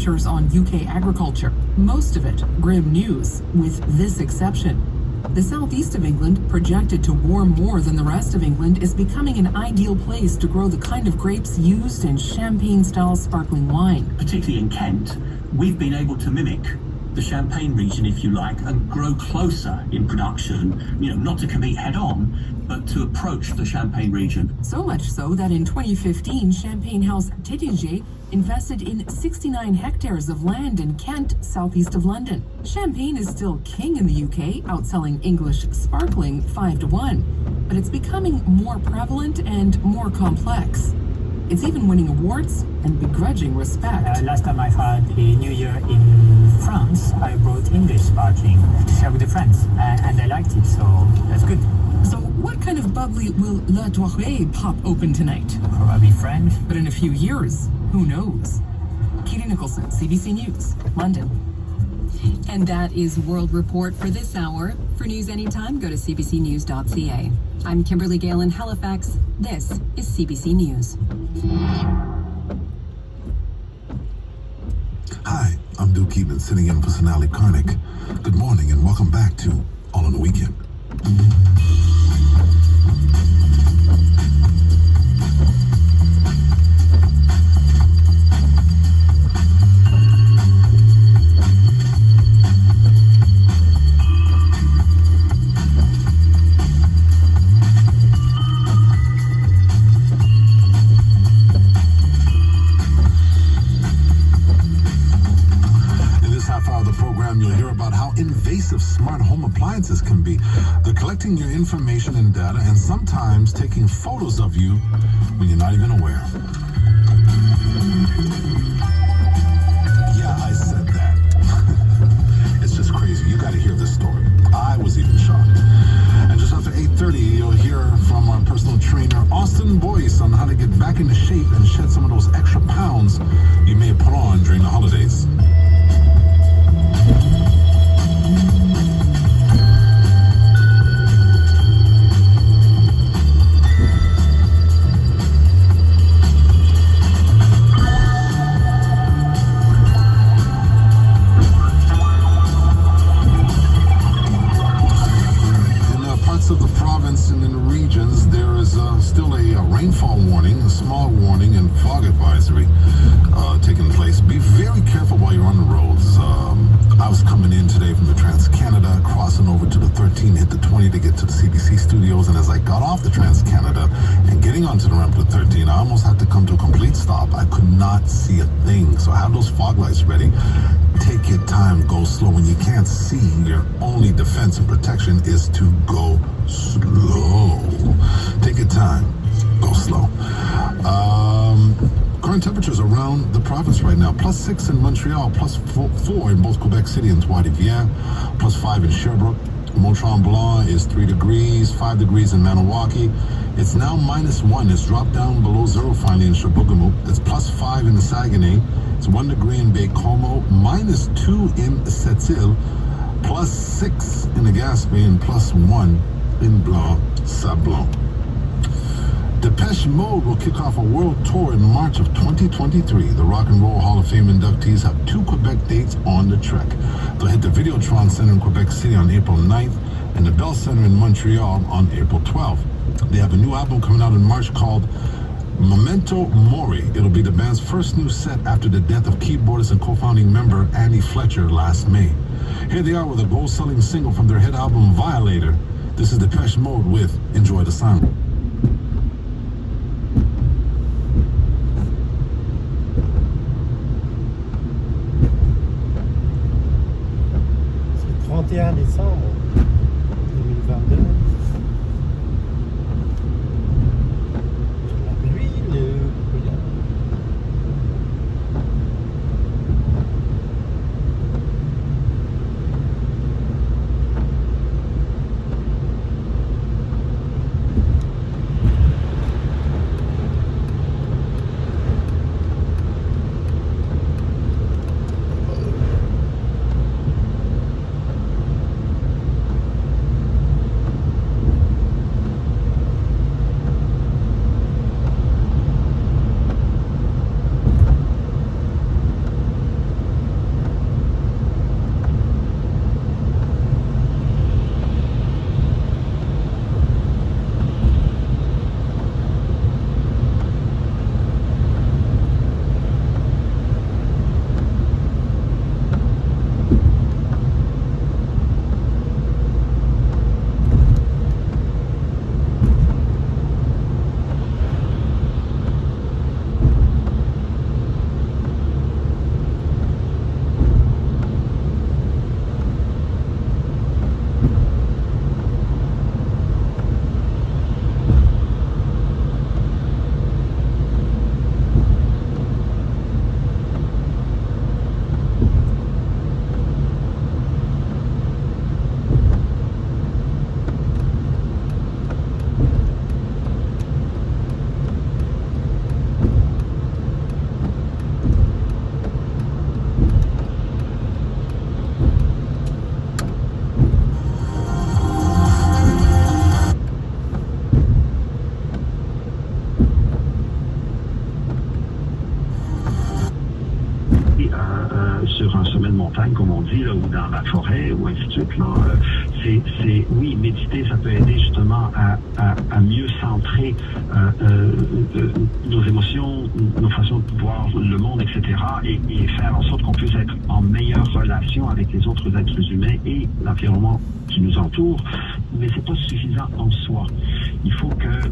on UK agriculture. Most of it grim news, with this exception. The southeast of England, projected to warm more than the rest of England, is becoming an ideal place to grow the kind of grapes used in champagne-style sparkling wine. Particularly in Kent, we've been able to mimic the Champagne region, if you like, and grow closer in production, not to compete head-on, but to approach the Champagne region. So much so that in 2015, Champagne house Tétinger invested in 69 hectares of land in Kent, southeast of London. Champagne is still king in the UK, outselling English sparkling 5-1, but it's becoming more prevalent and more complex. It's even winning awards and begrudging respect. Last time I had a New Year in France, I brought English sparkling to share with the friends, and I liked it, so that's good. So what kind of bubbly will La Doirée pop open tonight? Probably French. But in a few years, who knows? Katie Nicholson, CBC News, London. And that is World Report for this hour. For news anytime, go to cbcnews.ca. I'm Kimberly Gale in Halifax. This is CBC News. Hi, I'm Duke Keaton, sitting in for Sonali Karnik. Good morning and welcome back to All on the Weekend. You'll hear about how invasive smart home appliances can be. They're collecting your information and data and sometimes taking photos of you when you're not even aware. Yeah, I said that. It's just crazy. You got to hear this story. I was even shocked. And just after 8:30, you'll hear from our personal trainer, Austin Boyce, on how to get back into shape and shed some of those extra pounds you may have put on during the holidays. Of the province and in the regions, there is still a rainfall warning, a smog warning, and fog advisory taking place. Be very careful while you're on the roads. I was coming in today from the Trans-Canada, crossing over to the 13, hit the 20 to get to the CBC studios, and as I got off the Trans-Canada and getting onto the ramp of the 13, I almost had to come to a complete stop. I could not see a thing, so I have those fog lights ready. Take your time, go slow. When you can't see, your only defense and protection is to go slow. Take your time, go slow. Current temperatures around the province right now: +6 in Montreal, +4 in both Quebec City and Trois-Rivières, +5 in Sherbrooke. Mont-Tremblant is 3 degrees, 5 degrees in Maniwaki. It's now -1. It's dropped down below zero finally in Chibougamau. It's +5 in the Saguenay. It's 1 degree in Baie-Comeau, -2 in Sept-Îles, +6 in the Gaspé, and +1 in Blanc-Sablon. Depeche Mode will kick off a world tour in March of 2023. The Rock and Roll Hall of Fame inductees have 2 Quebec dates on the trek. They'll hit the Videotron Center in Quebec City on April 9th and the Bell Center in Montreal on April 12th. They have a new album coming out in March called Memento Mori. It'll be the band's first new set after the death of keyboardist and co-founding member Annie Fletcher last May. Here they are with a gold-selling single from their hit album Violator. This is Depeche Mode with Enjoy the Sound. C'est le 31 décembre 2022. La pluie, le brouillard. sur un sommet de montagne, comme on dit, là, ou dans la forêt, ou ainsi de suite. Là, oui, méditer, ça peut aider justement à mieux centrer nos émotions, nos façons de voir le monde, etc., et faire en sorte qu'on puisse être en meilleure relation avec les autres êtres humains et l'environnement qui nous entoure. Mais c'est pas suffisant en soi. Il faut que